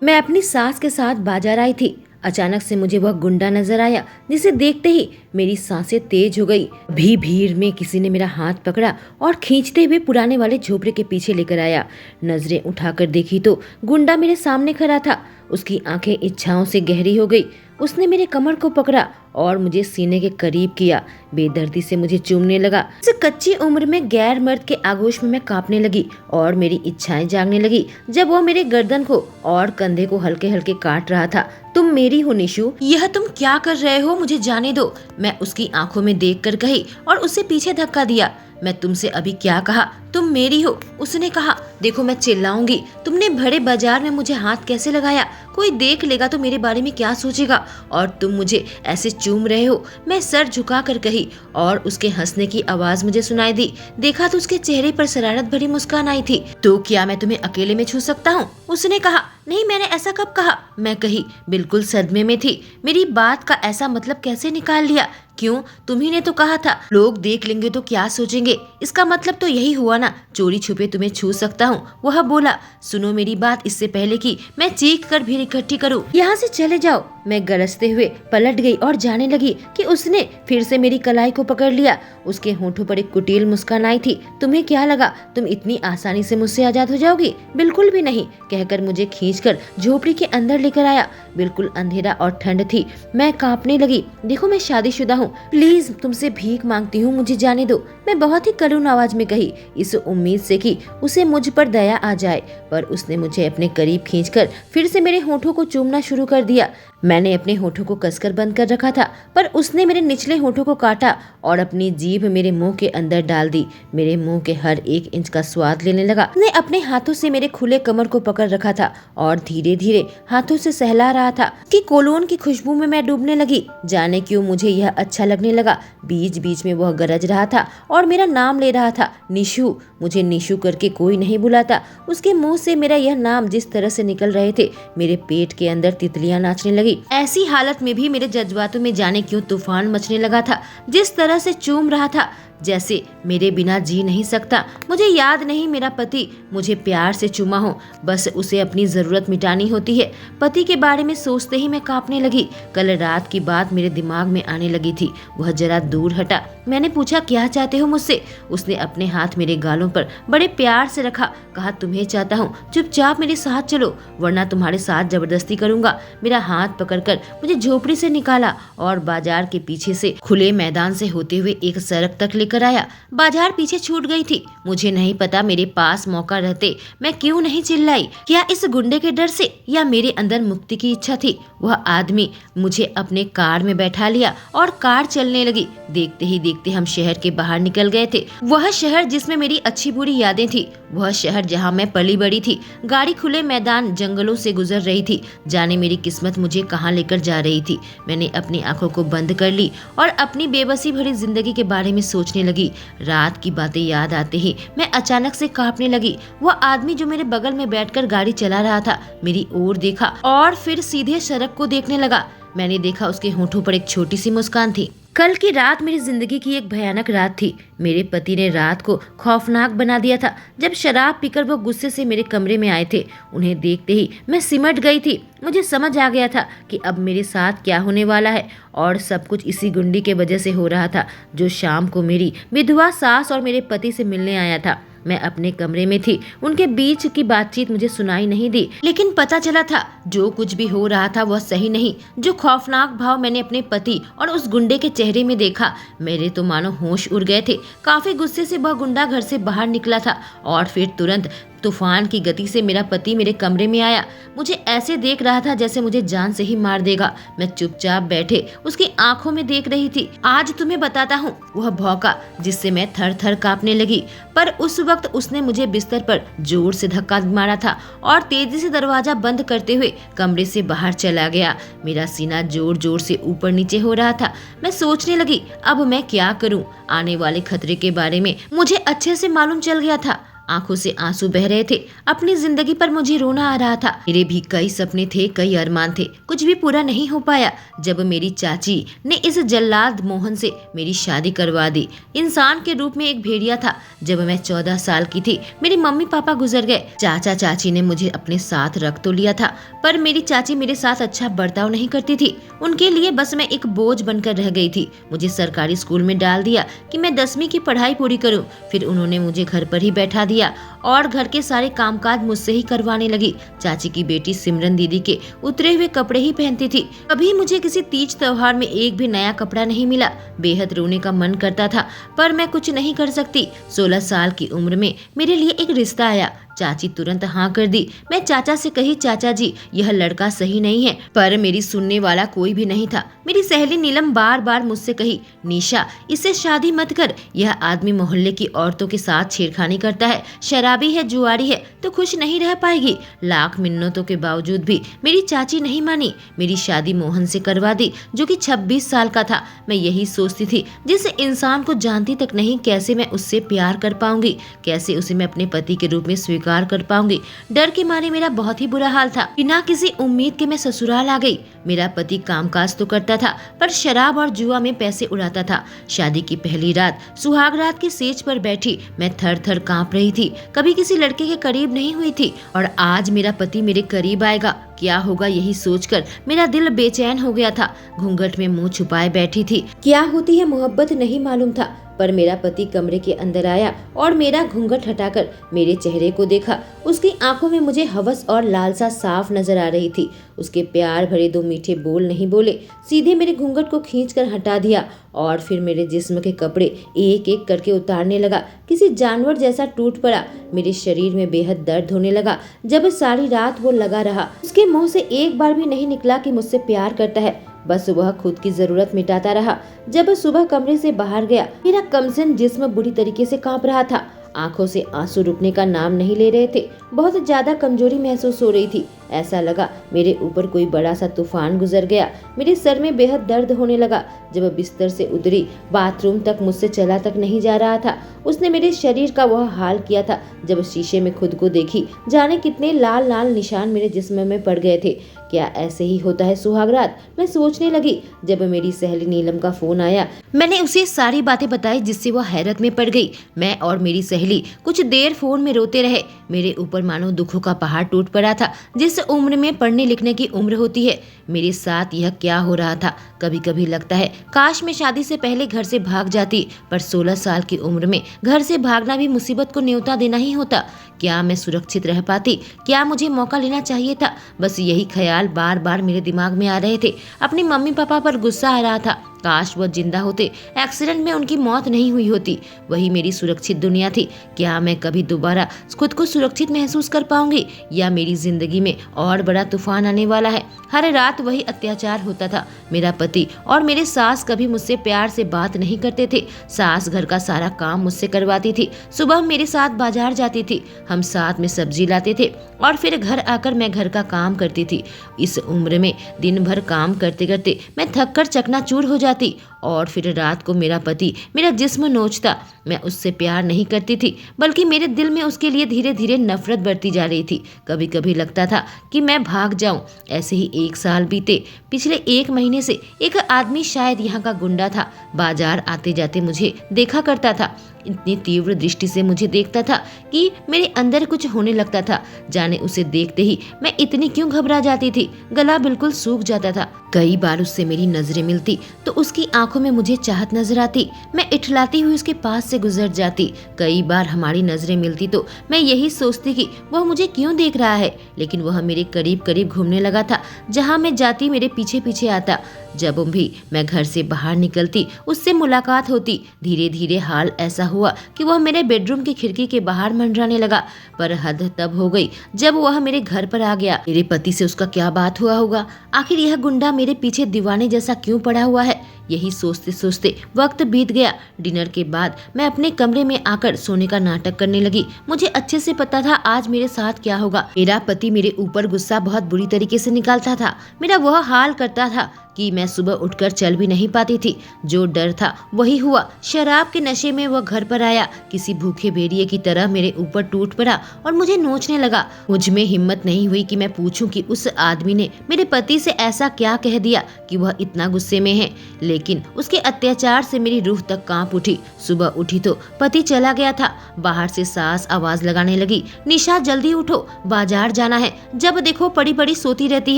मैं अपनी सास के साथ बाजार आई थी। अचानक से मुझे वह गुंडा नजर आया, जिसे देखते ही मेरी सांसें तेज हो गई। भी भीड़ में किसी ने मेरा हाथ पकड़ा और खींचते हुए पुराने वाले झोपड़े के पीछे लेकर आया। नजरें उठाकर देखी तो गुंडा मेरे सामने खड़ा था। उसकी आंखें इच्छाओं से गहरी हो गई। उसने मेरे कमर को पकड़ा और मुझे सीने के करीब किया। बेदर्दी से मुझे चूमने लगा। इस कच्ची उम्र में गैर मर्द के आगोश में मैं कांपने लगी और मेरी इच्छाएं जागने लगी जब वो मेरे गर्दन को और कंधे को हल्के हल्के काट रहा था। तुम मेरी हो निशु, यह तुम क्या कर रहे हो? मुझे जाने दो, मैं उसकी आंखों में देखकर कही और उसे पीछे धक्का दिया। मैं तुमसे अभी क्या कहा? तुम मेरी हो, उसने कहा। देखो मैं चिल्लाऊंगी। तुमने भरे बाजार में मुझे हाथ कैसे लगाया? कोई देख लेगा तो मेरे बारे में क्या सोचेगा? और तुम मुझे ऐसे चूम रहे हो? मैं सर झुका कर कही और उसके हंसने की आवाज मुझे सुनाई दी। देखा तो उसके चेहरे पर शरारत भरी मुस्कान आई थी। तो क्या मैं तुम्हें अकेले में छू सकता हूँ? उसने कहा। नहीं, मैंने ऐसा कब कहा? मैं कही, बिल्कुल सदमे में थी। मेरी बात का ऐसा मतलब कैसे निकाल लिया? क्यों? तुम्ही ने तो कहा था लोग देख लेंगे तो क्या सोचेंगे। इसका मतलब तो यही हुआ ना, चोरी छुपे तुम्हें छू सकता हूँ। वह बोला। सुनो मेरी बात इससे पहले कि मैं चीख कर भीड़ इकट्ठी करूँ। यहाँ से चले जाओ। मैं गरजते हुए पलट गई और जाने लगी कि उसने फिर से मेरी कलाई को पकड़ लिया। उसके होठों पर एक कुटिल मुस्कान आई थी। तुम्हें क्या लगा तुम इतनी आसानी से मुझसे आजाद हो जाओगी? बिल्कुल भी नहीं, कहकर मुझे खींचकर झोपड़ी के अंदर लेकर आया। बिल्कुल अंधेरा और ठंड थी। मैं कांपने लगी। देखो मैं शादीशुदा हूँ, प्लीज तुमसे भीख मांगती हूँ, मुझे जाने दो, मैं बहुत ही करुण आवाज में कही, इस उम्मीद से कि उसे मुझ पर दया आ जाए। पर उसने मुझे अपने करीब खींचकर फिर से मेरे होठों को चूमना शुरू कर दिया। मैंने अपने होठों को कसकर बंद कर रखा था, पर उसने मेरे निचले होठों को काटा और अपनी जीभ मेरे मुंह के अंदर डाल दी। मेरे मुंह के हर एक इंच का स्वाद लेने लगा। उसने अपने हाथों से मेरे खुले कमर को पकड़ रखा था और धीरे धीरे हाथों से सहला रहा था कि कोलोन की खुशबू में मैं डूबने लगी। जाने क्यों मुझे यह अच्छा लगने लगा। बीच बीच में वह गरज रहा था और मेरा नाम ले रहा था, निशु। मुझे निशु करके कोई नहीं बुलाता। उसके मुंह से मेरा यह नाम जिस तरह से निकल रहे थे, मेरे पेट के अंदर तितलियां नाचने लगी। ऐसी हालत में भी मेरे जज्बातों में जाने क्यों तूफान मचने लगा था। जिस तरह से चूम रहा था जैसे मेरे बिना जी नहीं सकता। मुझे याद नहीं मेरा पति मुझे प्यार से चूमा हो, बस उसे अपनी जरूरत मिटानी होती है। पति के बारे में सोचते ही मैं कांपने लगी। कल रात की बात मेरे दिमाग में आने लगी थी। वह जरा दूर हटा। मैंने पूछा, क्या चाहते हो मुझसे? उसने अपने हाथ मेरे गालों पर बड़े प्यार से रखा। कहा, तुम्हें चाहता हूँ, चुपचाप मेरे साथ चलो वरना तुम्हारे साथ जबरदस्ती करूंगा। मेरा हाथ पकड़कर मुझे झोपड़ी से निकाला और बाजार के पीछे से खुले मैदान से होते हुए एक सड़क तक लेकर आया। बाजार पीछे छूट गई थी। मुझे नहीं पता मेरे पास मौका रहते मैं क्यों नहीं चिल्लाई। क्या इस गुंडे के डर से या मेरे अंदर मुक्ति की इच्छा थी? वह आदमी मुझे अपने कार में बैठा लिया और कार चलने लगी। देखते ही देखते हम शहर के बाहर निकल गए थे। वह शहर जिसमें मेरी अच्छी बुरी यादें थी, वह शहर जहाँ मैं पली बड़ी थी। गाड़ी खुले मैदान जंगलों से गुजर रही थी। जाने मेरी किस्मत मुझे कहाँ लेकर जा रही थी। मैंने अपनी आंखों को बंद कर ली और अपनी बेबसी भरी जिंदगी के बारे में सोचने लगी। रात की बातें याद आते ही मैं अचानक से कांपने लगी। वह आदमी जो मेरे बगल में बैठकर गाड़ी चला रहा था मेरी ओर देखा और फिर सीधे सड़क को देखने लगा। मैंने देखा उसके होठों पर एक छोटी सी मुस्कान थी। कल की रात मेरी जिंदगी की एक भयानक रात थी। मेरे पति ने रात को खौफनाक बना दिया था। जब शराब पीकर वो गुस्से से मेरे कमरे में आए थे, उन्हें देखते ही मैं सिमट गई थी। मुझे समझ आ गया था कि अब मेरे साथ क्या होने वाला है और सब कुछ इसी गुंडी के वजह से हो रहा था जो शाम को मेरी विधवा सास और मेरे पति से मिलने आया था। मैं अपने कमरे में थी। उनके बीच की बातचीत मुझे सुनाई नहीं दी, लेकिन पता चला था जो कुछ भी हो रहा था वह सही नहीं। जो खौफनाक भाव मैंने अपने पति और उस गुंडे के चेहरे में देखा, मेरे तो मानो होश उड़ गए थे। काफी गुस्से से वह गुंडा घर से बाहर निकला था और फिर तुरंत तूफान की गति से मेरा पति मेरे कमरे में आया। मुझे ऐसे देख रहा था जैसे मुझे जान से ही मार देगा। मैं चुपचाप बैठे उसकी आंखों में देख रही थी। आज तुम्हें बताता हूँ, वह भौंका जिससे मैं थर थर कांपने लगी। पर उस वक्त उसने मुझे बिस्तर पर जोर से धक्का मारा था और तेजी से दरवाजा बंद करते हुए कमरे से बाहर चला गया। मेरा सीना जोर जोर से ऊपर नीचे हो रहा था। मैं सोचने लगी, अब मैं क्या करूँ? आने वाले खतरे के बारे में मुझे अच्छे से मालूम चल गया था। आंखों से आंसू बह रहे थे। अपनी जिंदगी पर मुझे रोना आ रहा था। मेरे भी कई सपने थे, कई अरमान थे, कुछ भी पूरा नहीं हो पाया। जब मेरी चाची ने इस जल्लाद मोहन से मेरी शादी करवा दी। इंसान के रूप में एक भेड़िया था। जब मैं 14 साल की थी मेरे मम्मी पापा गुजर गए। चाचा चाची ने मुझे अपने साथ रख तो लिया था, पर मेरी चाची मेरे साथ अच्छा बर्ताव नहीं करती थी। उनके लिए बस मैं एक बोझ बनकर रह गई थी। मुझे सरकारी स्कूल में डाल दिया कि मैं 10वीं की पढ़ाई पूरी करूं। फिर उन्होंने मुझे घर पर ही बैठा दिया और घर के सारे कामकाज मुझसे ही करवाने लगी। चाची की बेटी सिमरन दीदी के उतरे हुए कपड़े ही पहनती थी। कभी मुझे किसी तीज त्योहार में एक भी नया कपड़ा नहीं मिला। बेहद रोने का मन करता था, पर मैं कुछ नहीं कर सकती। 16 साल की उम्र में मेरे लिए एक रिश्ता आया। चाची तुरंत हाँ कर दी। मैं चाचा से कही, चाचा जी यह लड़का सही नहीं है, पर मेरी सुनने वाला कोई भी नहीं था। मेरी सहेली नीलम बार बार मुझसे कही, निशा इससे शादी मत कर, यह आदमी मोहल्ले की औरतों के साथ छेड़खानी करता है, शराबी है, जुआरी है, तो खुश नहीं रह पाएगी। लाख मिन्नतों के बावजूद भी मेरी चाची नहीं मानी। मेरी शादी मोहन से करवा दी, जो कि 26 साल का था। मैं यही सोचती थी, जिस इंसान को जानती तक नहीं, कैसे मैं उससे प्यार कर पाऊंगी, कैसे उसे मैं अपने पति के रूप में स्वीकार कर पाऊंगी। डर के मारे मेरा बहुत ही बुरा हाल था। बिना किसी उम्मीद के मैं ससुराल आ गई। मेरा पति कामकाज तो करता था, पर शराब और जुआ में पैसे उड़ाता था। शादी की पहली रात सुहाग रात की सेज पर बैठी मैं थर थर कांप रही थी। कभी किसी लड़के के करीब नहीं हुई थी, और आज मेरा पति मेरे करीब आएगा। क्या होगा यही सोचकर मेरा दिल बेचैन हो गया था। घूंघट में मुंह छुपाए बैठी थी। क्या होती है मोहब्बत नहीं मालूम था, पर मेरा पति कमरे के अंदर आया और मेरा घूंघट हटाकर मेरे चेहरे को देखा। उसकी आंखों में मुझे हवस और लालसा साफ नजर आ रही थी। उसके प्यार भरे 2 मीठे बोल नहीं बोले, सीधे मेरे घूंघट को खींचकर हटा दिया और फिर मेरे जिस्म के कपड़े एक एक करके उतारने लगा। किसी जानवर जैसा टूट पड़ा। मेरे शरीर में बेहद दर्द होने लगा। जब सारी रात वो लगा रहा, उसके मुंह से एक बार भी नहीं निकला कि मुझसे प्यार करता है। बस वह खुद की जरूरत मिटाता रहा। जब सुबह कमरे से बाहर गया, मेरा कमसिन जिस्म बुरी तरीके से कांप रहा था। आंखों से आंसू रुकने का नाम नहीं ले रहे थे। बहुत ज्यादा कमजोरी महसूस हो रही थी। ऐसा लगा मेरे ऊपर कोई बड़ा सा तूफान गुजर गया। मेरे सर में बेहद दर्द होने लगा। जब बिस्तर से उतरी, बाथरूम तक मुझसे चला तक नहीं जा रहा था। उसने मेरे शरीर का वह हाल किया था। जब शीशे में खुद को देखी, जाने कितने लाल लाल निशान मेरे जिस्म में पड़ गए थे। क्या ऐसे ही होता है सुहागरात, मैं सोचने लगी। जब मेरी सहेली नीलम का फोन आया, मैंने उसे सारी बातें बताई, जिससे वह हैरत में पड़ गई। मैं और मेरी सहेली कुछ देर फोन में रोते रहे। मेरे ऊपर मानो दुखों का पहाड़ टूट पड़ा था। जिस उम्र में पढ़ने लिखने की उम्र होती है, मेरे साथ यह क्या हो रहा था। कभी कभी लगता है काश मैं शादी से पहले घर से भाग जाती, पर 16 साल की उम्र में घर से भागना भी मुसीबत को न्योता देना ही होता। क्या मैं सुरक्षित रह पाती? क्या मुझे मौका लेना चाहिए था? बस यही ख्याल बार बार मेरे दिमाग में आ रहे थे। अपने मम्मी पापा पर गुस्सा आ रहा था। काश वह जिंदा होते, एक्सीडेंट में उनकी मौत नहीं हुई होती। वही मेरी सुरक्षित दुनिया थी। क्या मैं कभी दोबारा खुद को सुरक्षित महसूस कर पाऊंगी, या मेरी जिंदगी में और बड़ा तूफान आने वाला है? हर रात वही अत्याचार होता था। मेरा पति और मेरे सास कभी मुझसे प्यार से बात नहीं करते थे। सास घर का सारा काम मुझसे करवाती थी। सुबह मेरे साथ बाजार जाती थी, हम साथ में सब्जी लाते थे और फिर घर आकर मैं घर का काम करती थी। इस उम्र में दिन भर काम करते करते मैं थक कर चकनाचूर हो जाती, और फिर रात को मेरा पति मेरा जिस्म नोचता। मैं उससे प्यार नहीं करती थी, बल्कि मेरे दिल में उसके लिए धीरे धीरे नफरत बढ़ती जा रही थी। कभी कभी लगता था कि मैं भाग जाऊं। ऐसे ही 1 साल बीते। पिछले 1 महीने से एक आदमी, शायद यहाँ का गुंडा था, बाजार आते जाते मुझे देखा करता था। इतनी तीव्र दृष्टि से मुझे देखता था कि मेरे अंदर कुछ होने लगता था। जाने उसे देखते ही मैं इतनी क्यों घबरा जाती थी। गला बिल्कुल सूख जाता था। कई बार उससे मेरी नजरें मिलती तो उसकी आंखों में मुझे चाहत नजर आती। मैं इठलाती हुई उसके पास से गुजर जाती। कई बार हमारी नजरें मिलती तो मैं यही सोचती कि वह मुझे क्यों देख रहा है, लेकिन वह मेरे करीब करीब घूमने लगा था। जहाँ मैं जाती मेरे पीछे पीछे आता। जब भी मैं घर से बाहर निकलती, उससे मुलाकात होती। धीरे धीरे हाल ऐसा हुआ कि वह मेरे बेडरूम की खिड़की के बाहर मंडराने लगा। पर हद तब हो गई जब वह मेरे घर पर आ गया। मेरे पति से उसका क्या बात हुआ होगा? आखिर यह गुंडा मेरे पीछे दीवाने जैसा क्यों पड़ा हुआ है? यही सोचते सोचते वक्त बीत गया। डिनर के बाद मैं अपने कमरे में आकर सोने का नाटक करने लगी। मुझे अच्छे से पता था आज मेरे साथ क्या होगा। मेरा पति मेरे ऊपर गुस्सा बहुत बुरी तरीके से निकालता था। मेरा वह हाल करता था कि मैं सुबह उठकर चल भी नहीं पाती थी। जो डर था वही हुआ। शराब के नशे में वह घर पर आया, किसी भूखे भेड़िए की तरह मेरे ऊपर टूट पड़ा और मुझे नोचने लगा। मुझ में हिम्मत नहीं हुई कि मैं पूछूं कि उस आदमी ने मेरे पति से ऐसा क्या कह दिया कि वह इतना गुस्से में है। लेकिन उसके अत्याचार से मेरी रूह तक कांप उठी। सुबह उठी तो पति चला गया था। बाहर से सास आवाज लगाने लगी, निशा जल्दी उठो, बाजार जाना है। जब देखो पड़ी पड़ी सोती रहती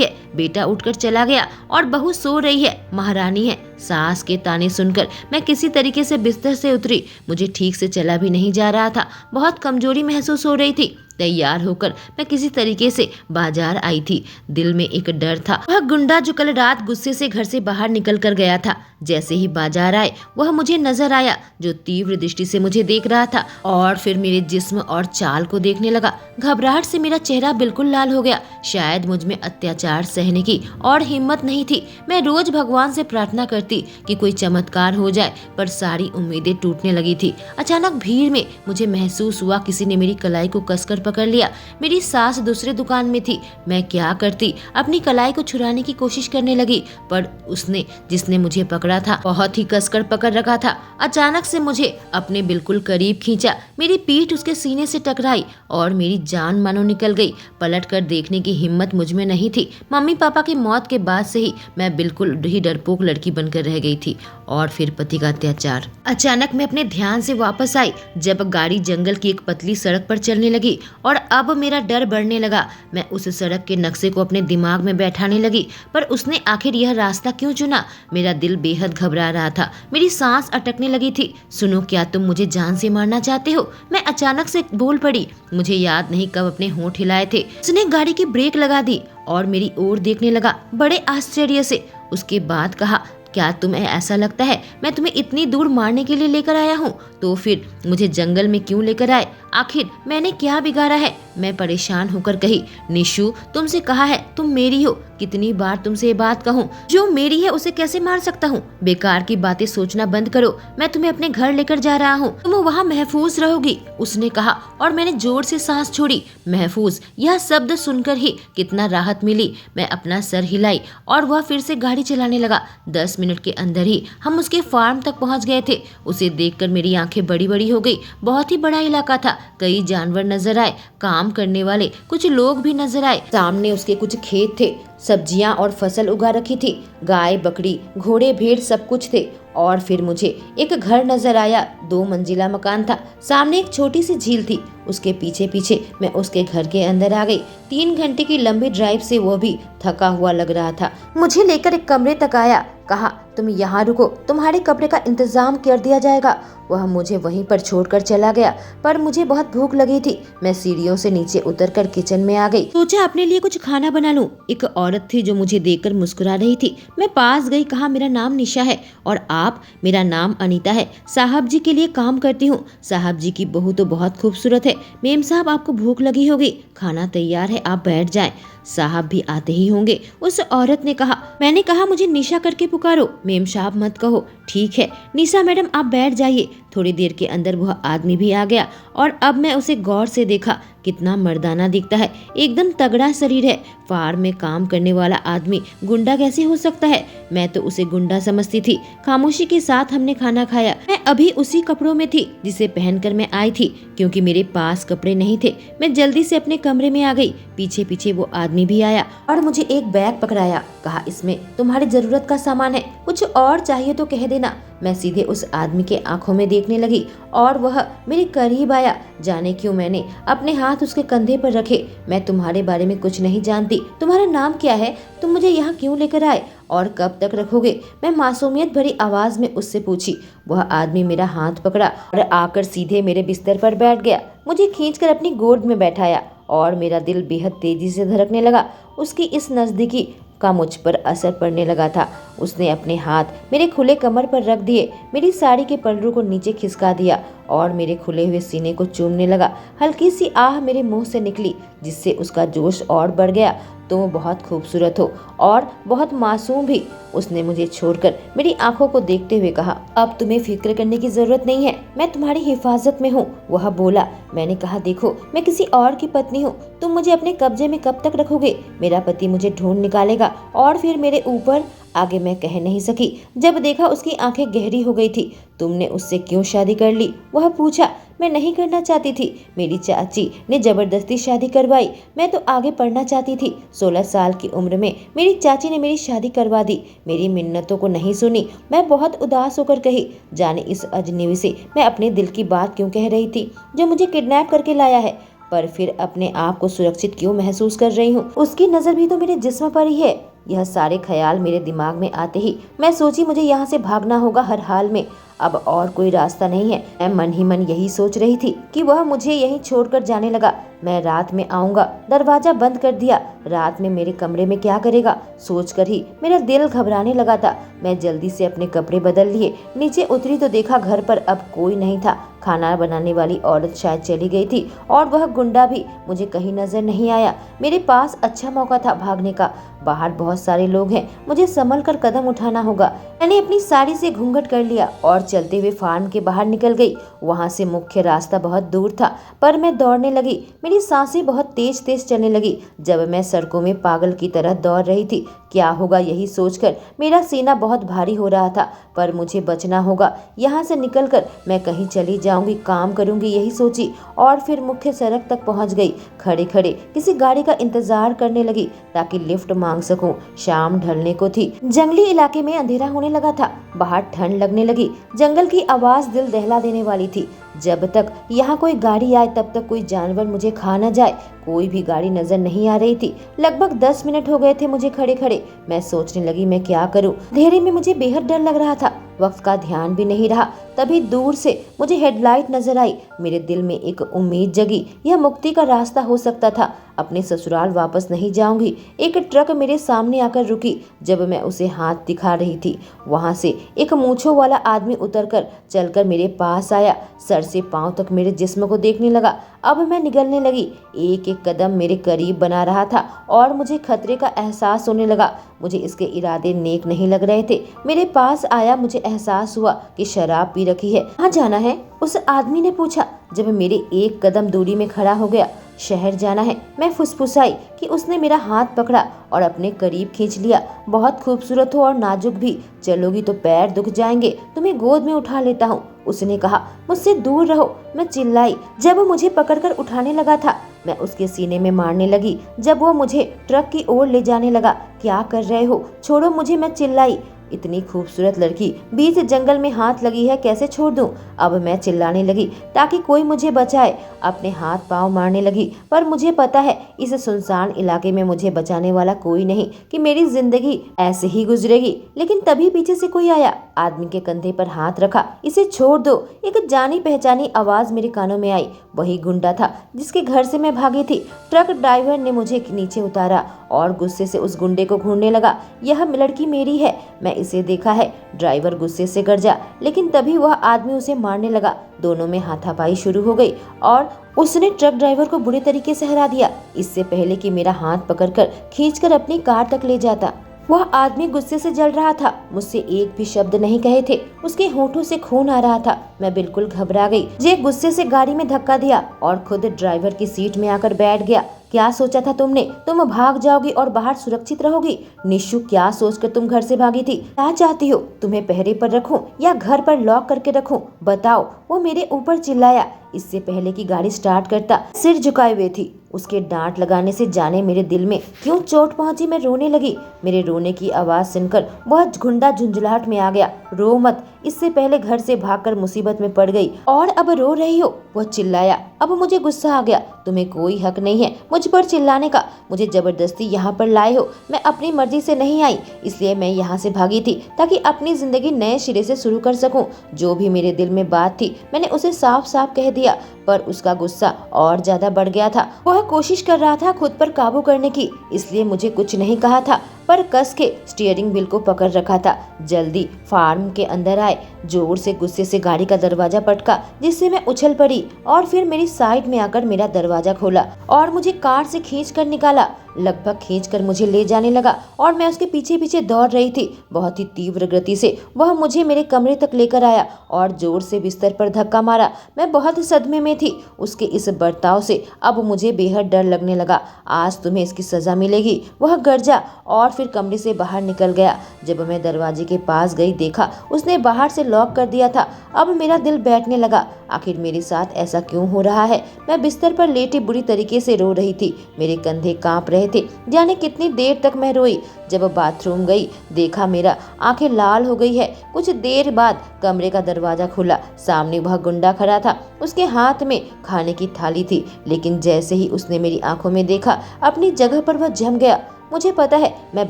है। बेटा उठकर चला गया और बहू सो रही है, महारानी है। सास के ताने सुनकर मैं किसी तरीके से बिस्तर से उतरी। मुझे ठीक से चला भी नहीं जा रहा था, बहुत कमजोरी महसूस हो रही थी। तैयार होकर मैं किसी तरीके से बाजार आई थी। दिल में एक डर था, वह गुंडा जो कल रात गुस्से से घर से बाहर निकल कर गया था। जैसे ही बाजार आए वह मुझे नजर आया, जो तीव्र दृष्टि से मुझे देख रहा था और फिर मेरे जिस्म और चाल को देखने लगा। घबराहट से मेरा चेहरा बिल्कुल लाल हो गया। शायद मुझ में अत्याचार सहने की और हिम्मत नहीं थी। मैं रोज भगवान से प्रार्थना करती कि कोई चमत्कार हो जाए, पर सारी उम्मीदें टूटने लगी थी। अचानक भीड़ में मुझे महसूस हुआ किसी ने मेरी कलाई को कसकर पकड़ लिया। मेरी सास दूसरे दुकान में थी। मैं क्या करती, अपनी कलाई को छुड़ाने की कोशिश करने लगी, पर उसने जिसने मुझे पकड़ा था बहुत ही कसकर पकड़ रखा था। अचानक से मुझे अपने बिल्कुल करीब खींचा। मेरी पीठ उसके सीने से टकराई और मेरी जान मानो निकल गई। पलट कर देखने की हिम्मत मुझ में नहीं थी। मम्मी पापा की मौत के बाद से ही मैं बिल्कुल ही डरपोक लड़की बनकर रह गई थी। और फिर पति का अत्याचार। अचानक मैं अपने ध्यान से वापस आई जब गाड़ी जंगल की एक पतली सड़क पर चलने लगी और अब मेरा डर बढ़ने लगा। मैं उस सड़क के नक्शे को अपने दिमाग में बैठाने लगी, पर उसने आखिर यह रास्ता क्यों चुना? मेरा दिल बेहद घबरा रहा था। मेरी सांस अटकने लगी थी। सुनो, क्या तुम मुझे जान से मारना चाहते हो? मैं अचानक से बोल पड़ी। मुझे याद नहीं कब अपने होंठ हिलाए थे। उसने गाड़ी की ब्रेक लगा दी और मेरी ओर देखने लगा बड़े आश्चर्य से। उसके बाद कहा, क्या तुम्हें ऐसा लगता है मैं तुम्हें इतनी दूर मारने के लिए लेकर आया हूँ? तो फिर मुझे जंगल में क्यों लेकर आए? आखिर मैंने क्या बिगाड़ा है? मैं परेशान होकर कही, निशु तुमसे कहा है तुम मेरी हो। कितनी बार तुमसे ये बात कहूँ? जो मेरी है उसे कैसे मार सकता हूँ? बेकार की बातें सोचना बंद करो। मैं तुम्हें अपने घर लेकर जा रहा हूँ, तुम वहाँ महफूज रहोगी, उसने कहा और मैंने जोर से सांस छोड़ी। महफूज, यह शब्द सुनकर ही कितना राहत मिली। मैं अपना सर हिलाई और वह फिर से गाड़ी चलाने लगा। 10 मिनट के अंदर ही हम उसके फार्म तक पहुँच गए थे। उसे देखकर मेरी आंखें बड़ी बड़ी हो गई। बहुत ही बड़ा इलाका था। कई जानवर नजर आए, काम करने वाले कुछ लोग भी नजर आए। सामने उसके कुछ खेत थे, सब्जियां और फसल उगा रखी थी। गाय बकरी घोड़े भेड़ सब कुछ थे। और फिर मुझे एक घर नजर आया। 2 मंजिला मकान था। सामने एक छोटी सी झील थी। उसके पीछे पीछे मैं उसके घर के अंदर आ गई। 3 घंटे की लंबी ड्राइव से वो भी थका हुआ लग रहा था। मुझे लेकर एक कमरे तक आया। कहा, तुम यहाँ रुको, तुम्हारे कपड़े का इंतजाम कर दिया जाएगा। वह मुझे वहीं पर छोड़कर चला गया, पर मुझे बहुत भूख लगी थी। मैं सीढ़ियों से नीचे उतरकर किचन में आ गई। सोचा अपने लिए कुछ खाना बना लूं। एक औरत थी जो मुझे देखकर मुस्कुरा रही थी। मैं पास गई, कहा, मेरा नाम निशा है और आप? मेरा नाम अनीता है, साहब जी के लिए काम करती हूँ। साहब जी की बहू तो बहुत खूबसूरत है। मेम साहब, आपको भूख लगी होगी, खाना तैयार है, आप बैठ जाएं। साहब भी आते ही होंगे, उस औरत ने कहा। मैंने कहा, मुझे निशा करके पुकारो, मेम साहब मत कहो। ठीक है निशा मैडम, आप बैठ जाइए। थोड़ी देर के अंदर वह आदमी भी आ गया और अब मैं उसे गौर से देखा। कितना मर्दाना दिखता है, एकदम तगड़ा शरीर है। फार्म में काम करने वाला आदमी गुंडा कैसे हो सकता है? मैं तो उसे गुंडा समझती थी। खामोशी के साथ हमने खाना खाया। मैं अभी उसी कपड़ों में थी जिसे पहनकर मैं आई थी, क्योंकि मेरे पास कपड़े नहीं थे। मैं जल्दी से अपने कमरे में आ गई। पीछे पीछे वो आदमी भी आया और मुझे एक बैग पकड़ाया। कहा, इसमें तुम्हारी जरूरत का सामान है, कुछ और चाहिए तो कह देना। मैं सीधे उस आदमी के आंखों में देखने लगी और वह मेरे करीब आया। जाने क्यों मैंने अपने हाथ उसके कंधे पर रखे। मैं तुम्हारे बारे में कुछ नहीं जानती। तुम्हारा नाम क्या है? तुम मुझे यहाँ क्यों लेकर आए और कब तक रखोगे? मैं मासूमियत भरी आवाज में उससे पूछी। वह आदमी मेरा हाथ पकड़ा और आकर सीधे मेरे बिस्तर पर बैठ गया। मुझे खींचकर अपनी गोद में बैठाया और मेरा दिल बेहद तेजी से धड़कने लगा। उसकी इस नजदीकी का मुझ पर असर पड़ने लगा था। उसने अपने हाथ मेरे खुले कमर पर रख दिए, मेरी साड़ी के पल्लू को नीचे खिसका दिया और मेरे खुले हुए सीने को चूमने लगा। हल्की सी आह मेरे मुंह से निकली, जिससे उसका जोश और बढ़ गया। तुम बहुत खूबसूरत हो और बहुत मासूम भी, उसने मुझे छोड़कर मेरी आंखों को देखते हुए कहा। अब तुम्हें फिक्र करने की जरूरत नहीं है, मैं तुम्हारी हिफाजत में हूँ, वह बोला। मैंने कहा, देखो मैं किसी और की पत्नी हूँ, तुम मुझे अपने कब्जे में कब तक रखोगे? मेरा पति मुझे ढूंढ निकालेगा और फिर मेरे ऊपर आगे मैं कह नहीं सकी। जब देखा उसकी आंखें गहरी हो गई थी। तुमने उससे क्यों शादी कर ली? वह पूछा। मैं नहीं करना चाहती थी, मेरी चाची ने जबरदस्ती शादी करवाई। मैं तो आगे पढ़ना चाहती थी। 16 साल की उम्र में मेरी चाची ने मेरी शादी करवा दी। मेरी मिन्नतों को नहीं सुनी। मैं बहुत उदास होकर कही, जाने इस अजनबी से मैं अपने दिल की बात क्यों कह रही थी, जो मुझे किडनैप करके लाया है। पर फिर अपने आप को सुरक्षित क्यों महसूस कर रही हूँ? उसकी नजर भी तो मेरे जिस्म पर ही है। यह सारे ख्याल मेरे दिमाग में आते ही मैं सोची मुझे यहाँ से भागना होगा हर हाल में। अब और कोई रास्ता नहीं है। मैं मन ही मन यही सोच रही थी कि वह मुझे यहीं छोड़कर जाने लगा। मैं रात में आऊंगा। दरवाजा बंद कर दिया। रात में मेरे कमरे में क्या करेगा, सोचकर ही मेरा दिल घबराने लगा था। मैं जल्दी से अपने कपड़े बदल लिए। नीचे उतरी तो देखा घर पर अब कोई नहीं था। खाना बनाने वाली औरत शायद चली गई थी और वह गुंडा भी मुझे कहीं नजर नहीं आया। मेरे पास अच्छा मौका था भागने का। बाहर बहुत सारे लोग हैं, मुझे संभल कर कदम उठाना होगा। मैंने अपनी साड़ी से घूंघट कर लिया और चलते हुए फार्म के बाहर निकल गई। वहां से मुख्य रास्ता बहुत दूर था, पर मैं दौड़ने लगी। मेरी सांसें बहुत तेज तेज चलने लगी। जब मैं सड़कों में पागल की तरह दौड़ रही थी, क्या होगा यही सोचकर मेरा सीना बहुत भारी हो रहा था। पर मुझे बचना होगा। यहाँ से निकलकर मैं कहीं चली जाऊंगी, काम करूंगी, यही सोची और फिर मुख्य सड़क तक पहुंच गई। खड़े खड़े किसी गाड़ी का इंतजार करने लगी ताकि लिफ्ट मांग सकूं। शाम ढलने को थी। जंगली इलाके में अंधेरा होने लगा था। बाहर ठंड लगने लगी। जंगल की आवाज दिल दहला देने वाली थी। जब तक यहाँ कोई गाड़ी आए तब तक कोई जानवर मुझे खा न जाए। कोई भी गाड़ी नजर नहीं आ रही थी। लगभग 10 मिनट हो गए थे मुझे खड़े खड़े। मैं सोचने लगी मैं क्या करूं। अंधेरे में मुझे बेहद डर लग रहा था। वक्त का ध्यान भी नहीं रहा। तभी दूर से मुझे हेडलाइट नजर आई। मेरे दिल में एक उम्मीद जगी, यह मुक्ति का रास्ता हो सकता था। अपने ससुराल वापस नहीं जाऊंगी। एक ट्रक मेरे सामने आकर रुकी। जब मैं उसे हाथ दिखा रही थी, वहां से एक मूंछों वाला आदमी उतरकर चलकर मेरे पास आया। सर से पांव तक मेरे जिस्म को देखने लगा। अब मैं निगलने लगी। एक एक कदम मेरे करीब बना रहा था और मुझे खतरे का एहसास होने लगा। मुझे इसके इरादे नेक नहीं लग रहे थे। मेरे पास आया, मुझे एहसास हुआ कि शराब पी रखी है। कहाँ जाना है? उस आदमी ने पूछा जब मेरे एक कदम दूरी में खड़ा हो गया। शहर जाना है, मैं फुसफुसाई कि उसने मेरा हाथ पकड़ा और अपने करीब खींच लिया। बहुत खूबसूरत हो और नाजुक भी। चलोगी तो पैर दुख जाएंगे, तुम्हें गोद में उठा लेता हूँ, उसने कहा। मुझसे दूर रहो, मैं चिल्लाई। जब वो मुझे पकड़कर उठाने लगा था, मैं उसके सीने में मारने लगी। जब वो मुझे ट्रक की ओर ले जाने लगा, क्या कर रहे हो, छोड़ो मुझे, मैं चिल्लाई। इतनी खूबसूरत लड़की बीच जंगल में हाथ लगी है, कैसे छोड़ दूं? अब मैं चिल्लाने लगी ताकि कोई मुझे बचाए। अपने हाथ पांव मारने लगी, पर मुझे पता है इस सुनसान इलाके में मुझे बचाने वाला कोई नहीं, कि मेरी जिंदगी ऐसे ही गुजरेगी। लेकिन तभी पीछे से कोई आया। आदमी के कंधे पर हाथ रखा। इसे छोड़ दो, एक जानी पहचानी आवाज मेरे कानों में आई। वही गुंडा था जिसके घर से मैं भागी थी। ट्रक ड्राइवर ने मुझे नीचे उतारा और गुस्से से उस गुंडे को घूरने लगा। यह लड़की मेरी है, मैं इसे देखा है। ड्राइवर गुस्से से गरजा, लेकिन तभी वह आदमी उसे मारने लगा। दोनों में हाथापाई शुरू हो गई और उसने ट्रक ड्राइवर को बुरे तरीके से हरा दिया, इससे पहले कि मेरा हाथ पकड़कर खींचकर अपनी कार तक ले जाता। वह आदमी गुस्से से जल रहा था। मुझसे एक भी शब्द नहीं कहे थे। उसके होठों से खून आ रहा था। मैं बिल्कुल घबरा गई। जे गुस्से से गाड़ी में धक्का दिया और खुद ड्राइवर की सीट में आकर बैठ गया। क्या सोचा था तुमने? तुम भाग जाओगी और बाहर सुरक्षित रहोगी? निशु, क्या सोचकर तुम घर से भागी थी? क्या चाहती हो? तुम्हें पहरे पर रखूं या घर पर लॉक करके रखूं? बताओ, वो मेरे ऊपर चिल्लाया। इससे पहले कि गाड़ी स्टार्ट करता, सिर झुकाए हुए थी। उसके डांट लगाने से जाने मेरे दिल में क्यों चोट पहुंची। मैं रोने लगी। मेरे रोने की आवाज सुनकर वह गुंडा झुंझुलाहट में आ गया। रो मत, इससे पहले घर से भागकर मुसीबत में पड़ गई और अब रो रही हो, वह चिल्लाया। अब मुझे गुस्सा आ गया। तुम्हें कोई हक नहीं है मुझ पर चिल्लाने का। मुझे जबरदस्ती यहाँ पर लाए हो। मैं अपनी मर्जी से नहीं आई, इसलिए मैं यहाँ से भागी थी ताकि अपनी जिंदगी नए सिरे से शुरू कर सकूं। जो भी मेरे दिल में बात थी मैंने उसे साफ साफ कह दिया, पर उसका गुस्सा और ज्यादा बढ़ गया था। वह कोशिश कर रहा था खुद पर काबू करने की, इसलिए मुझे कुछ नहीं कहा था, पर कस के स्टीयरिंग व्हील को पकड़ रखा था। जल्दी फार्म के अंदर आए। जोर से गुस्से से गाड़ी का दरवाजा पटका, जिससे मैं उछल पड़ी और फिर मेरी साइड में आकर मेरा दरवाजा खोला और मुझे कार से खींच कर निकाला। लगभग खींचकर मुझे ले जाने लगा और मैं उसके पीछे पीछे दौड़ रही थी। बहुत ही तीव्र गति से वह मुझे मेरे कमरे तक लेकर आया और जोर से बिस्तर पर धक्का मारा। मैं बहुत सदमे में थी उसके इस बर्ताव से। अब मुझे बेहद डर लगने लगा। आज तुम्हें इसकी सजा मिलेगी, वह गरजा और फिर कमरे से बाहर निकल गया। जब मैं दरवाजे के पास गई देखा उसने बाहर से लॉक कर दिया था। अब मेरा दिल बैठने लगा। आखिर मेरे साथ ऐसा क्यों हो रहा है? मैं बिस्तर पर लेटी बुरी तरीके से रो रही थी। मेरे कंधे कांप रहे थे। जाने कितनी देर तक मैं रोई। जब बाथरूम गई देखा मेरा आंखें लाल हो गई है। कुछ देर बाद कमरे का दरवाजा खुला। सामने वह गुंडा खड़ा था। उसके हाथ में खाने की थाली थी, लेकिन जैसे ही उसने मेरी आंखों में देखा अपनी जगह पर वह जम गया। मुझे पता है मैं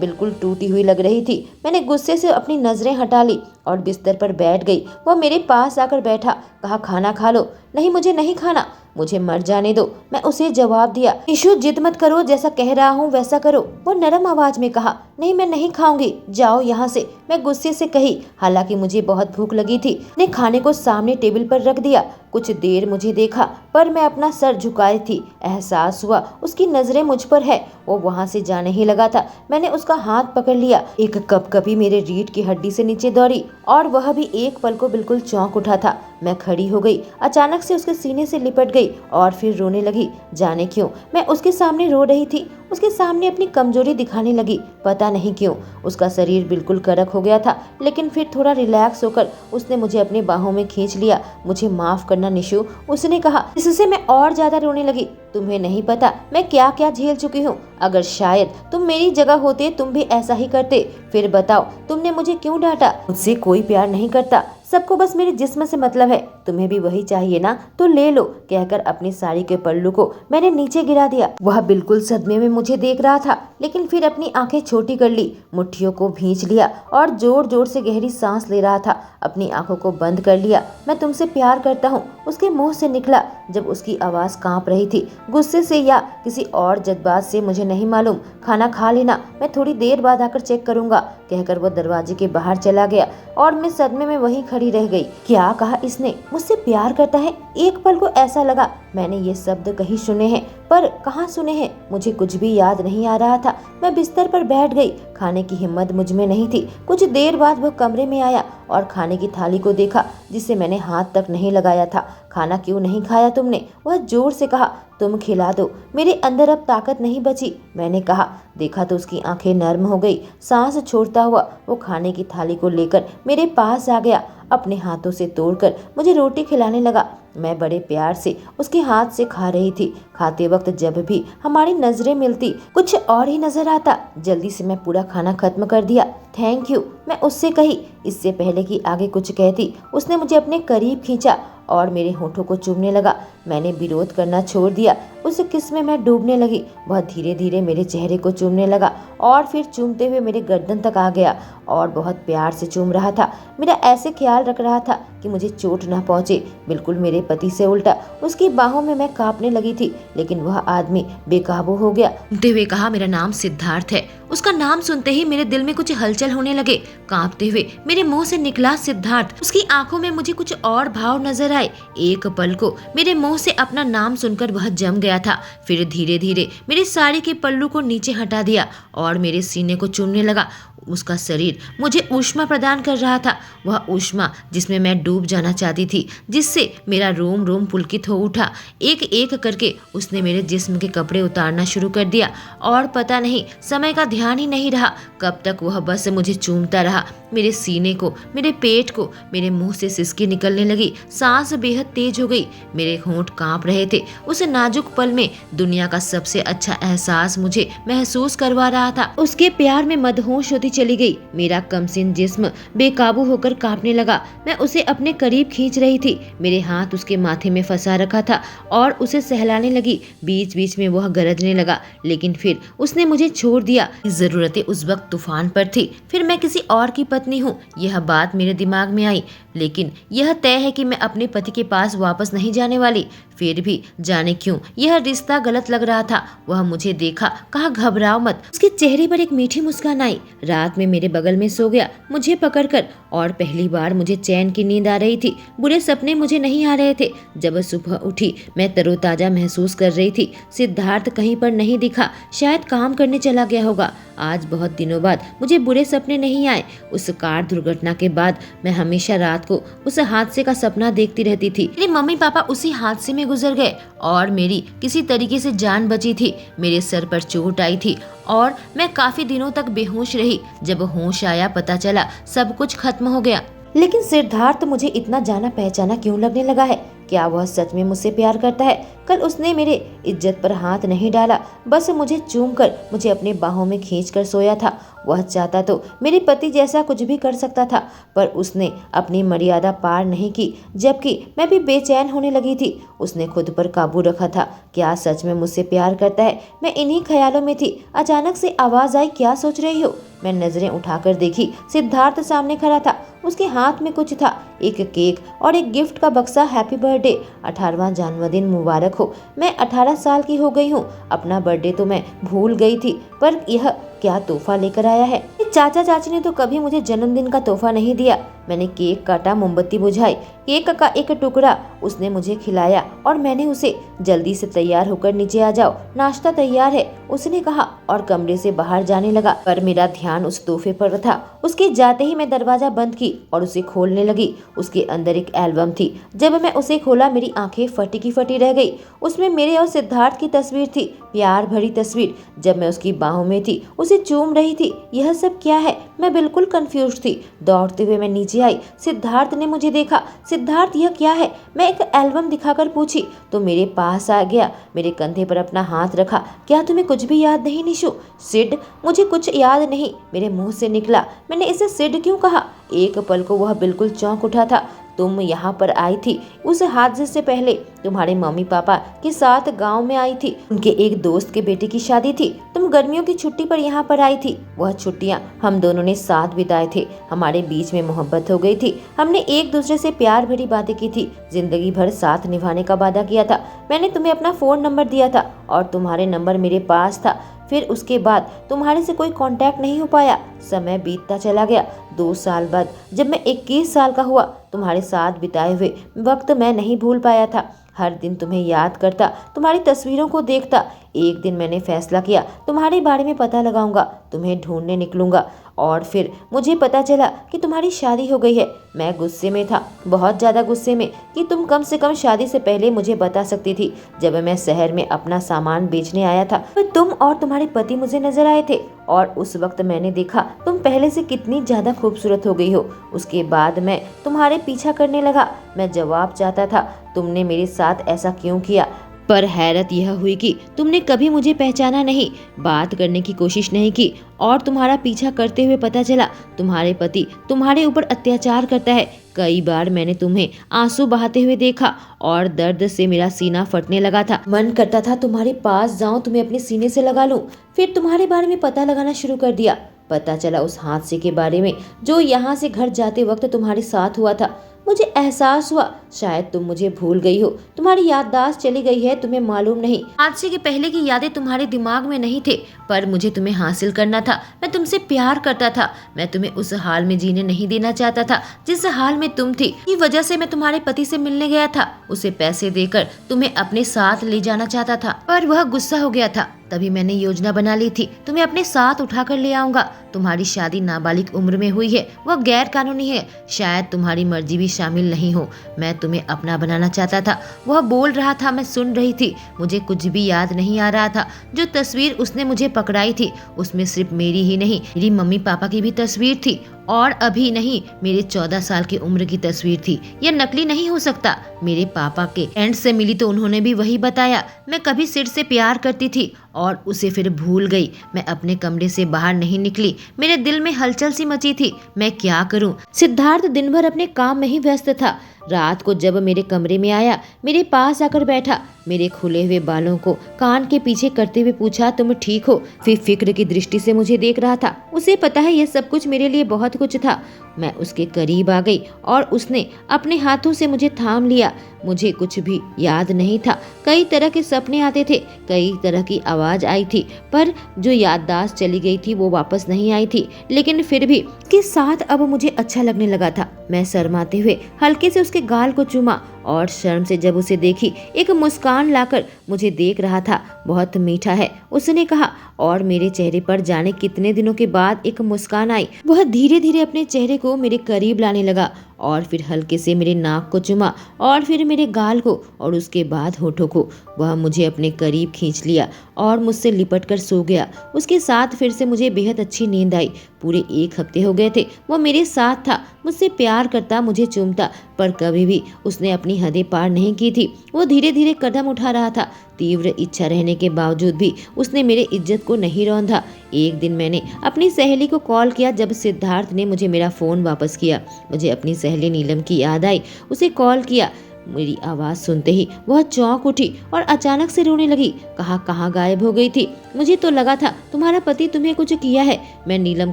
बिल्कुल टूटी हुई लग रही थी। मैंने गुस्से से अपनी नजरें हटा ली और बिस्तर पर बैठ गई। वह मेरे पास आकर बैठा। कहा, खाना खा लो। नहीं, मुझे नहीं खाना, मुझे मर जाने दो। मैं उसे जवाब दिया, ईशु जिद मत करो, जैसा कह रहा हूँ वैसा करो। वो नरम आवाज में कहा, नहीं मैं नहीं खाऊंगी, जाओ यहाँ से। मैं गुस्से से कही, हालांकि मुझे बहुत भूख लगी थी। ने खाने को सामने टेबल पर रख दिया। कुछ देर मुझे देखा पर मैं अपना सर झुकाई थी। एहसास हुआ उसकी नजरें मुझ पर है। वो वहाँ से जाने ही लगा था। मैंने उसका हाथ पकड़ लिया। एक कपकपी मेरे रीढ़ की हड्डी से नीचे दौड़ी और वह भी एक पल को बिल्कुल चौंक उठा था। मैं खड़ी हो गई, अचानक से उसके सीने से लिपट गई और फिर रोने लगी। जाने क्यों मैं उसके सामने रो रही थी, उसके सामने अपनी कमजोरी दिखाने लगी। पता नहीं क्यों उसका शरीर बिल्कुल कड़क हो गया था, लेकिन फिर थोड़ा रिलैक्स होकर उसने मुझे अपनी बाहों में खींच लिया। मुझे माफ करना निशु, उसने कहा। इससे मैं और ज्यादा रोने लगी। तुम्हें नहीं पता मैं क्या क्या झेल चुकी हूँ। अगर शायद तुम मेरी जगह होते तुम भी ऐसा ही करते। फिर बताओ तुमने मुझे क्यों डांटा? मुझसे कोई प्यार नहीं करता, सबको बस मेरे जिस्म से मतलब है। तुम्हें भी वही चाहिए ना, तो ले लो, कहकर अपनी साड़ी के पल्लू को मैंने नीचे गिरा दिया। वह बिल्कुल सदमे में मुझे देख रहा था, लेकिन फिर अपनी आंखें छोटी कर ली, मुट्ठियों को भींच लिया और जोर जोर से गहरी सांस ले रहा था। अपनी आंखों को बंद कर लिया। मैं तुमसे प्यार करता हूँ, उसके मुंह से निकला जब उसकी आवाज कांप रही थी। गुस्से से या किसी और जज्बात से मुझे नहीं मालूम। खाना खा लेना, मैं थोड़ी देर बाद आकर चेक करूंगा, कहकर वो दरवाजे के बाहर चला गया और मैं सदमे में वहीं खड़ी रह गई। क्या कहा इसने? मुझसे प्यार करता है? एक पल को ऐसा लगा मैंने ये शब्द कहीं सुने हैं, पर कहाँ सुने हैं मुझे कुछ भी याद नहीं आ रहा था। मैं बिस्तर पर बैठ गई। खाने की हिम्मत मुझ में नहीं थी। कुछ देर बाद वह कमरे में आया और खाने की थाली को देखा जिसे मैंने हाथ तक नहीं लगाया था। खाना क्यों नहीं खाया तुमने? वह जोर से कहा। तुम खिला दो, मेरे अंदर अब ताकत नहीं बची, मैंने कहा। देखा तो उसकी आंखें नर्म हो गई। सांस छोड़ता हुआ वो खाने की थाली को लेकर मेरे पास आ गया। अपने हाथों से तोड़कर मुझे रोटी खिलाने लगा। मैं बड़े प्यार से उसके हाथ से खा रही थी। खाते वक्त जब भी हमारी नजरें मिलती कुछ और ही नजर आता। जल्दी से मैं पूरा खाना खत्म कर दिया। थैंक यू, मैं उससे कही। इससे पहले कि आगे कुछ कहती उसने मुझे अपने करीब खींचा और मेरे होठों को चूमने लगा। मैंने विरोध करना छोड़ दिया। उस किस में मैं डूबने लगी। वह धीरे धीरे मेरे चेहरे को चूमने लगा और फिर चूमते हुए मेरे गर्दन तक आ गया और बहुत प्यार से चूम रहा था। मेरा ऐसे ख्याल रख रहा था कि मुझे चोट ना पहुंचे। बिल्कुल मेरे पति से उल्टा। उसकी बाहों में मैं कांपने लगी थी, लेकिन वह आदमी बेकाबू हो गया। सुनते हुए कहा, मेरा नाम सिद्धार्थ है। उसका नाम सुनते ही मेरे दिल में कुछ हलचल होने लगे। कांपते हुए मेरे मुंह से निकला सिद्धार्थ। उसकी आंखों में मुझे कुछ और भाव नजर आए। एक पल को मेरे मुंह से अपना नाम सुनकर वह जम गया था। फिर धीरे धीरे मेरी साड़ी के पल्लू को नीचे हटा दिया और मेरे सीने को चूमने लगा। उसका शरीर मुझे ऊष्मा प्रदान कर रहा था, वह ऊष्मा जिसमें मैं डूब जाना चाहती थी, जिससे मेरा रोम रोम पुलकित हो उठा। एक एक करके उसने मेरे जिस्म के कपड़े उतारना शुरू कर दिया और पता नहीं समय का ध्यान ही नहीं रहा कब तक वह बस मुझे चूमता रहा। मेरे सीने को, मेरे पेट को, मेरे मुंह से सिसकी निकलने लगी। सांस बेहद तेज हो गई। मेरे होंठ कांप रहे थे। उस नाजुक पल में दुनिया का सबसे अच्छा एहसास मुझे महसूस करवा रहा था। उसके प्यार में मदहोश होती चली गई। मेरा कमसिन जिस्म बेकाबू होकर कांपने लगा। मैं उसे अपने करीब खींच रही थी। मेरे हाथ उसके माथे में फंसा रखा था और उसे सहलाने लगी। बीच बीच में वह गरजने लगा, लेकिन फिर उसने मुझे छोड़ दिया। जरूरतें उस वक्त तूफान पर थी। फिर मैं किसी और की पत्नी हूँ, यह बात मेरे दिमाग में आई, लेकिन यह तय है कि मैं अपने पति के पास वापस नहीं जाने वाली। फिर भी जाने क्यों यह रिश्ता गलत लग रहा था। वह मुझे देखा, कहा घबराओ मत। उसके चेहरे पर एक मीठी मुस्कान आई। रात में मेरे बगल में सो गया मुझे पकड़कर, और पहली बार मुझे चैन की नींद आ रही थी। बुरे सपने मुझे नहीं आ रहे थे। जब सुबह उठी मैं तरोताजा महसूस कर रही थी। सिद्धार्थ कहीं पर नहीं दिखा, शायद काम करने चला गया होगा। आज बहुत दिनों बाद मुझे बुरे सपने नहीं आए। उस कार दुर्घटना के बाद मैं हमेशा रात को उस हादसे का सपना देखती रहती थी। मेरे मम्मी पापा उसी हादसे में गुजर गए और मेरी किसी तरीके से जान बची थी। मेरे सर पर चोट आई थी और मैं काफी दिनों तक बेहोश रही। जब होश आया पता चला सब कुछ खत्म हो गया। लेकिन सिद्धार्थ मुझे इतना जाना पहचाना क्यों लगने लगा है? क्या वह सच में मुझसे प्यार करता है? कल उसने मेरे इज्जत पर हाथ नहीं डाला, बस मुझे चूमकर मुझे अपने बाहों में खींचकर सोया था। वह चाहता तो मेरे पति जैसा कुछ भी कर सकता था, पर उसने अपनी मर्यादा पार नहीं की, जबकि मैं भी बेचैन होने लगी थी। उसने खुद पर काबू रखा था। क्या सच में मुझसे प्यार करता है? मैं इन्हीं ख्यालों में थी। अचानक से आवाज आई, क्या सोच रही हो? मैं नजरें उठाकर देखी, सिद्धार्थ सामने खड़ा था। उसके हाथ में कुछ था, एक केक और एक गिफ्ट का बक्सा। हैप्पी बर्थडे, 18वां जन्मदिन मुबारक हो। मैं 18 साल की हो गई हूँ। अपना बर्थडे तो मैं भूल गई थी, पर यह क्या तोहफा लेकर आया है? चाचा चाची ने तो कभी मुझे जन्मदिन का तोहफा नहीं दिया। मैंने केक काटा, मोमबत्ती बुझाई, केक का एक टुकड़ा उसने मुझे खिलाया और मैंने उसे, जल्दी से तैयार होकर नीचे आ जाओ, नाश्ता तैयार है, उसने कहा और कमरे से बाहर जाने लगा। पर मेरा ध्यान उस तोहफे पर था। उसके जाते ही मैं दरवाजा बंद की और उसे खोलने लगी। उसके अंदर एक एल्बम थी। जब मैं उसे खोला मेरी आंखें फटी की फटी रह गई। उसमें मेरे और सिद्धार्थ की तस्वीर थी, प्यार भरी तस्वीर। जब मैं उसकी बाहों में थी, उसे चूम रही थी। यह सब क्या है? मैं बिल्कुल कंफ्यूज थी। दौड़ते हुए मैं नीचे आई। सिद्धार्थ ने मुझे देखा। सिद्धार्थ, यह क्या है? मैं एक एल्बम दिखाकर पूछी तो मेरे पास आ गया, मेरे कंधे पर अपना हाथ रखा। क्या तुम्हें कुछ भी याद नहीं निशु? सिड? मुझे कुछ याद नहीं, मेरे मुंह से निकला। मैंने इसे सिड क्यों कहा? एक पल को वह बिल्कुल चौंक उठा था। तुम यहाँ पर आई थी उस हादसे से पहले, तुम्हारे मम्मी पापा के साथ गांव में आई थी। उनके एक दोस्त के बेटे की शादी थी। तुम गर्मियों की छुट्टी पर यहाँ पर आई थी। वह छुट्टियाँ हम दोनों ने साथ बिताए थे। हमारे बीच में मोहब्बत हो गई थी। हमने एक दूसरे से प्यार भरी बातें की थी। जिंदगी भर साथ निभाने का वादा किया था। मैंने तुम्हें अपना फोन नंबर दिया था और तुम्हारे नंबर मेरे पास था। फिर उसके बाद तुम्हारे से कोई कांटेक्ट नहीं हो पाया। समय बीतता चला गया। 2 साल बाद जब मैं 21 साल का हुआ, तुम्हारे साथ बिताए हुए वक्त मैं नहीं भूल पाया था। हर दिन तुम्हें याद करता, तुम्हारी तस्वीरों को देखता। एक दिन मैंने फैसला किया, तुम्हारे बारे में पता लगाऊंगा, तुम्हें ढूंढने निकलूंगा। और फिर मुझे पता चला कि तुम्हारी शादी हो गई है। मैं गुस्से में था, बहुत ज़्यादा गुस्से में, कि तुम कम से कम शादी से पहले मुझे बता सकती थी। जब मैं शहर में अपना सामान बेचने आया था तो तुम और तुम्हारे पति मुझे नजर आए थे और उस वक्त मैंने देखा तुम पहले से कितनी ज़्यादा खूबसूरत हो गई हो। उसके बाद मैं तुम्हारे पीछा करने लगा। मैं जवाब चाहता था, तुमने मेरे साथ ऐसा क्यों किया? पर हैरत यह हुई कि तुमने कभी मुझे पहचाना नहीं, बात करने की कोशिश नहीं की और तुम्हारा पीछा करते हुए पता चला तुम्हारे पति तुम्हारे ऊपर अत्याचार करता है। कई बार मैंने तुम्हें आंसू बहाते हुए देखा और दर्द से मेरा सीना फटने लगा था। मन करता था तुम्हारे पास जाऊं, तुम्हें अपने सीने से लगा लूं। फिर तुम्हारे बारे में पता लगाना शुरू कर दिया। पता चला उस हादसे के बारे में जो यहाँ से घर जाते वक्त तुम्हारे साथ हुआ था। मुझे एहसास हुआ शायद तुम मुझे भूल गई हो, तुम्हारी याददाश्त चली गई है, तुम्हें मालूम नहीं। हादसे के पहले की यादें तुम्हारे दिमाग में नहीं थे, पर मुझे तुम्हें हासिल करना था। मैं तुमसे प्यार करता था। मैं तुम्हें उस हाल में जीने नहीं देना चाहता था जिस हाल में तुम थी। इसी वजह से मैं तुम्हारे पति से मिलने गया था। उसे पैसे देकर तुम्हें अपने साथ ले जाना चाहता था, पर वह गुस्सा हो गया था। तभी मैंने योजना बना ली थी, तुम्हें अपने साथ उठाकर ले आऊंगा। तुम्हारी शादी नाबालिग उम्र में हुई है, वह गैर कानूनी है। शायद तुम्हारी मर्जी भी शामिल नहीं हो। मैं तुम्हें अपना बनाना चाहता था। वह बोल रहा था, मैं सुन रही थी। मुझे कुछ भी याद नहीं आ रहा था। जो तस्वीर उसने मुझे पकड़ाई थी उसमें सिर्फ मेरी ही नहीं, मेरी मम्मी पापा की भी तस्वीर थी और अभी नहीं, मेरे 14 साल की उम्र की तस्वीर थी। यह नकली नहीं हो सकता। मेरे पापा के एंड से मिली तो उन्होंने भी वही बताया। मैं कभी सिड से प्यार करती थी और उसे फिर भूल गई। मैं अपने कमरे से बाहर नहीं निकली। मेरे दिल में हलचल सी मची थी। मैं क्या करूं? सिद्धार्थ दिन भर अपने काम में ही व्यस्त था। रात को जब मेरे कमरे में आया, मेरे पास आकर बैठा, मेरे खुले हुए बालों को कान के पीछे करते हुए पूछा, तुम ठीक हो? फिर फिक्र की दृष्टि से मुझे देख रहा था। उसे पता है यह सब कुछ मेरे लिए बहुत कुछ था। मैं उसके करीब आ गई और उसने अपने हाथों से मुझे थाम लिया। मुझे कुछ भी याद नहीं था। कई तरह के सपने आते थे, कई तरह की आवाज आई थी, पर जो याददाश्त चली गई थी वो वापस नहीं आई थी। लेकिन फिर भी के साथ अब मुझे अच्छा लगने लगा था। मैं शर्माते हुए हल्के से उसके गाल को चूमा और शर्म से जब उसे देखी, एक मुस्कान लाकर मुझे देख रहा था। बहुत मीठा है, उसने कहा, और मेरे चेहरे पर जाने कितने दिनों के बाद एक मुस्कान आई। वह धीरे धीरे अपने चेहरे को मेरे करीब लाने लगा और फिर हल्के से मेरे नाक को चूमा और फिर मेरे गाल को और उसके बाद होठों को। वह मुझे अपने करीब खींच लिया और मुझसे लिपट कर सो गया। उसके साथ फिर से मुझे बेहद अच्छी नींद आई। पूरे 1 हफ्ते हो गए थे वो मेरे साथ था, मुझसे प्यार करता, मुझे चूमता, पर कभी भी उसने अपनी हदें पार नहीं की थी। वो धीरे धीरे कदम उठा रहा था। तीव्र इच्छा रहने के बावजूद भी उसने मेरे इज्जत को नहीं रौंदा। एक दिन मैंने अपनी सहेली को कॉल किया जब सिद्धार्थ ने मुझे मेरा फ़ोन वापस किया। मुझे अपनी सहेली नीलम की याद आई। उसे कॉल किया। मेरी आवाज़ सुनते ही वह चौंक उठी और अचानक से रोने लगी। कहाँ गायब हो गई थी? मुझे तो लगा था तुम्हारा पति तुम्हें कुछ किया है। मैं नीलम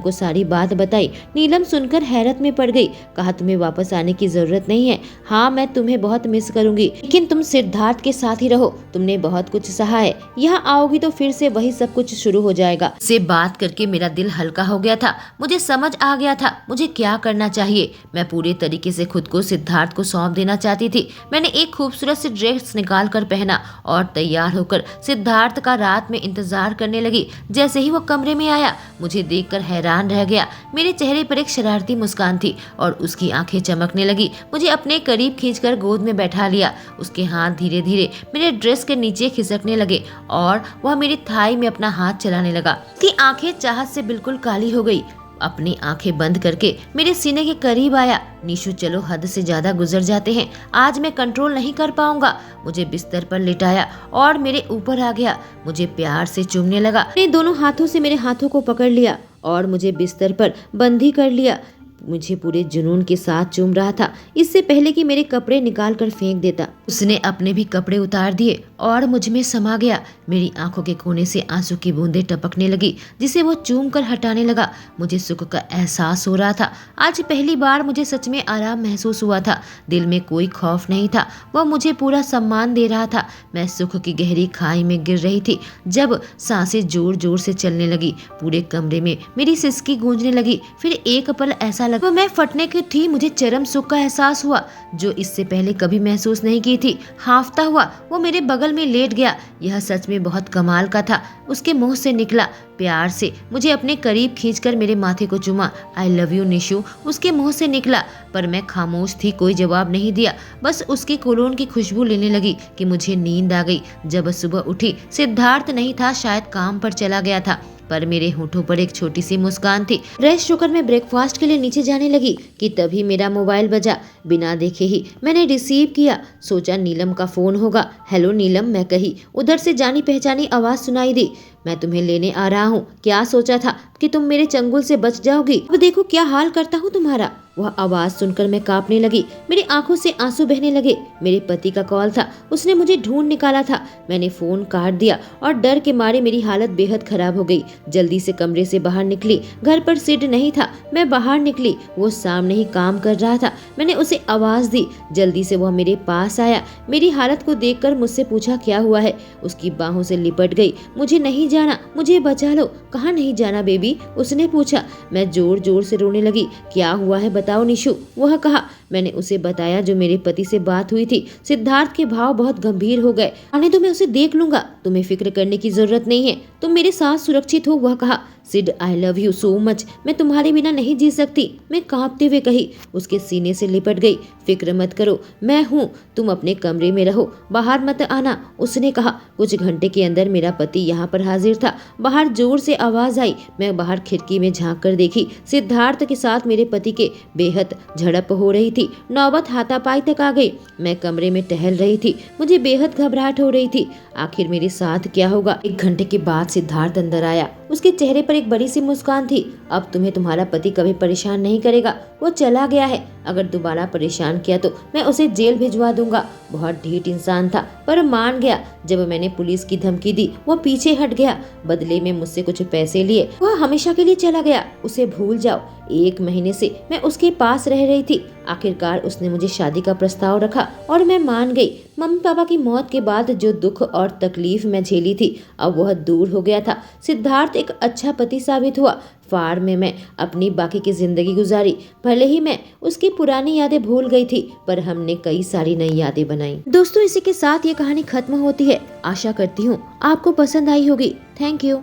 को सारी बात बताई। नीलम सुनकर हैरत में पड़ गई। कहा, तुम्हें वापस आने की जरूरत नहीं है। हाँ, मैं तुम्हें बहुत मिस करूंगी, लेकिन तुम सिद्धार्थ के साथ ही रहो। तुमने बहुत कुछ सहा है, यहाँ आओगी तो फिर से वही सब कुछ शुरू हो जाएगा। से बात करके मेरा दिल हल्का हो गया था। मुझे समझ आ गया था मुझे क्या करना चाहिए। मैं पूरे तरीके से खुद को सिद्धार्थ को सौंप देना चाहती थी। मैंने एक खूबसूरत सी ड्रेस निकाल कर पहना और तैयार होकर सिद्धार्थ का रात में इंतजार करने लगी। जैसे ही वो कमरे में आया, मुझे देखकर हैरान रह गया। मेरे चेहरे पर एक शरारती मुस्कान थी और उसकी आंखें चमकने लगी। मुझे अपने करीब खींचकर गोद में बैठा लिया। उसके हाथ धीरे धीरे मेरे ड्रेस के नीचे खिसकने लगे और वह मेरी थाई में अपना हाथ चलाने लगा। उसकी आंखें चाहत से बिल्कुल काली हो गई। अपनी आंखें बंद करके मेरे सीने के करीब आया। निशु, चलो हद से ज्यादा गुजर जाते हैं, आज मैं कंट्रोल नहीं कर पाऊंगा। मुझे बिस्तर पर लिटाया और मेरे ऊपर आ गया। मुझे प्यार से चूमने लगा। अपने दोनों हाथों से मेरे हाथों को पकड़ लिया और मुझे बिस्तर पर बंदी कर लिया। मुझे पूरे जुनून के साथ चूम रहा था, इससे पहले कि मेरे कपड़े निकाल कर फेंक देता। उसने अपने भी कपड़े उतार दिए और मुझ में समा गया। मेरी आंखों के कोने से आंसू की बूंदें टपकने लगी, जिसे वो चूम कर हटाने लगा। मुझे सुख का एहसास हो रहा था। आज पहली बार मुझे सच में आराम महसूस हुआ था। दिल में कोई खौफ नहीं था। वह मुझे पूरा सम्मान दे रहा था। मैं सुख की गहरी खाई में गिर रही थी जब सांसें जोर जोर से चलने लगी। पूरे कमरे में मेरी सिसकी गूंजने लगी। फिर एक पल ऐसा लगा मैं फटने की थी। मुझे चरम सुख का एहसास हुआ जो इससे पहले कभी महसूस नहीं की थी। हांफता हुआ वो मेरे बगल में लेट गया। यह सच में बहुत कमाल का था। उसके मुंह से निकला। प्यार से मुझे अपने करीब खींचकर मेरे माथे को चूमा। आई लव यू निशु, उसके मुंह से निकला, पर मैं खामोश थी, कोई जवाब नहीं दिया। बस उसकी कोलोन की खुशबू लेने लगी कि मुझे नींद आ गई। जब सुबह उठी, सिद्धार्थ नहीं था, शायद काम पर चला गया था, पर मेरे होठों पर एक छोटी सी मुस्कान थी। फ्रेश होकर मैं ब्रेकफास्ट के लिए नीचे जाने लगी कि तभी मेरा मोबाइल बजा। बिना देखे ही मैंने रिसीव किया। सोचा नीलम का फोन होगा। हेलो नीलम, मैं कही। उधर से जानी पहचानी आवाज सुनाई दी। मैं तुम्हें लेने आ रहा हूँ। क्या सोचा था कि तुम मेरे चंगुल से बच जाओगी? अब देखो क्या हाल करता हूँ तुम्हारा। वह आवाज सुनकर मैं कांपने लगी। मेरी आंखों से आंसू बहने लगे। मेरे पति का कॉल था। उसने मुझे ढूंढ निकाला था। मैंने फोन काट दिया और डर के मारे मेरी हालत बेहद खराब हो गई। जल्दी से कमरे से बाहर निकली। घर पर सिड नहीं था। मैं बाहर निकली। वो सामने ही काम कर रहा था। मैंने उसे आवाज दी। जल्दी से वह मेरे पास आया। मेरी हालत को देखकर मुझसे पूछा क्या हुआ है। उसकी बाहों से लिपट गई। मुझे नहीं जाना, मुझे बचा लो। कहाँ नहीं जाना बेबी? उसने पूछा। मैं जोर जोर से रोने लगी। क्या हुआ है बताओ निशु, वह कहा। मैंने उसे बताया जो मेरे पति से बात हुई थी। सिद्धार्थ के भाव बहुत गंभीर हो गए। आने तो मैं उसे देख लूंगा, तुम्हें फिक्र करने की जरूरत नहीं है, तुम मेरे साथ सुरक्षित हो। वह कहा। Sid, I love you so much, मैं तुम्हारे बिना नहीं जी सकती, मैं कांपते हुए कही। उसके सीने से लिपट गई। फिक्र मत करो, मैं हूँ, तुम अपने कमरे में रहो, बाहर मत आना, उसने कहा। कुछ घंटे के अंदर मेरा पति यहाँ पर हाजिर था। बाहर जोर से आवाज आई। मैं बाहर खिड़की में झांक कर देखी। सिद्धार्थ के साथ मेरे पति के बेहद झड़प हो रही थी। नौबत हाथापाई तक आ गई। मैं कमरे में टहल रही थी। मुझे बेहद घबराहट हो रही थी। आखिर मेरे साथ क्या होगा? 1 घंटे के बाद सिद्धार्थ अंदर आया। उसके चेहरे पर एक बड़ी सी मुस्कान थी। अब तुम्हें तुम्हारा पति कभी परेशान नहीं करेगा, वो चला गया है। अगर दोबारा परेशान किया तो मैं उसे जेल भिजवा दूंगा। बहुत ढीठ इंसान था पर मान गया। जब मैंने पुलिस की धमकी दी वो पीछे हट गया। बदले में मुझसे कुछ पैसे लिए वह हमेशा के लिए चला गया। उसे भूल जाओ। 1 महीने से मैं उसके पास रह रही थी। आखिरकार उसने मुझे शादी का प्रस्ताव रखा और मैं मान गई। मम्मी पापा की मौत के बाद जो दुख और तकलीफ मैं झेली थी अब वह दूर हो गया था। सिद्धार्थ एक अच्छा पति साबित हुआ। फार्म में मैं अपनी बाकी की जिंदगी गुजारी। भले ही मैं उसकी पुरानी यादें भूल गई थी पर हमने कई सारी नई यादें बनाई। दोस्तों, इसी के साथ ये कहानी खत्म होती है। आशा करती हूँ आपको पसंद आई होगी। Thank you.